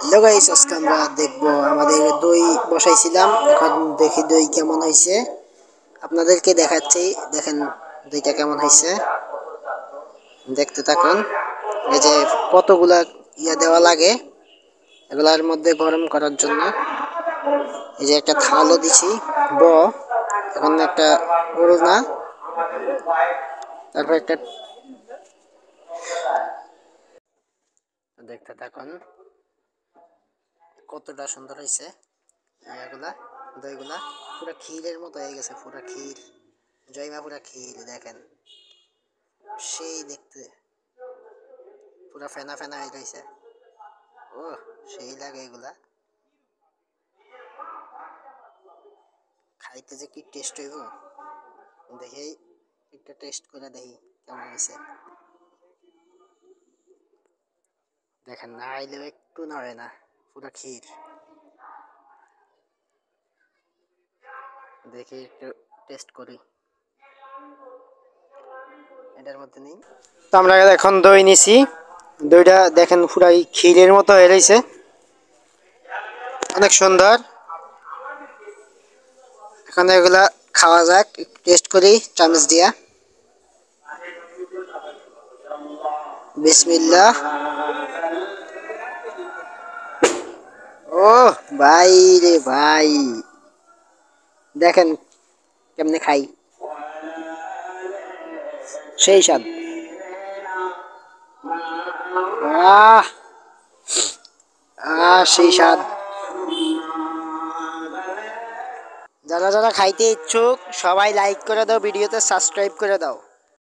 Hello guys, আজকে আমরা দেখবো আমাদের দই বসাইছিলাম। এখন দেখি দই কেমন হয়েছে, আপনাদেরকে দেখাচ্ছি। দেখেন দইটা কেমন হয়েছে, দেখতে থাকুন। এই যে কতগুলা দেওয়া লাগে এগুলার মধ্যে গরম করার জন্য। এই যে একটা থালও দিছি এখন একটা ওড়না, তারপর একটা, দেখতে থাকুন কতটা সুন্দর হয়েছে। এগুলা দইগুলা পুরো ক্ষীরের মতো হয়ে গেছে, পুরো ক্ষীর, জয়মা পুরা ক্ষীর। দেখেন সেই দেখতে পুরা ফেনা ফেনা হয়ে রয়েছে। ও সেই লাগে এগুলা খাইতে যে কি টেস্ট হইব, দেখেই একটা টেস্ট করে দেখি কেমন হয়েছে। দেখেন না আইলেও একটু নড়ে না, পুরা ক্ষীর। দেখি একটু টেস্ট করি, এটার মধ্যে নেই। তো আমরা এখন দই নিছি, দইটা দেখেন পুরাই ক্ষীরের মতো হয়ে রয়েছে, অনেক সুন্দর। এখন এগুলা খাওয়া যাক, টেস্ট করি চামচ দিয়া। বিসমিল্লাহ। ও ভাই রে ভাই, দেখেন কেমনে খাই, সেই স্বাদ। আহ সেই স্বাদ। যারা যারা খাইতে ইচ্ছুক সবাই লাইক করে দাও, ভিডিওতে সাবস্ক্রাইব করে দাও।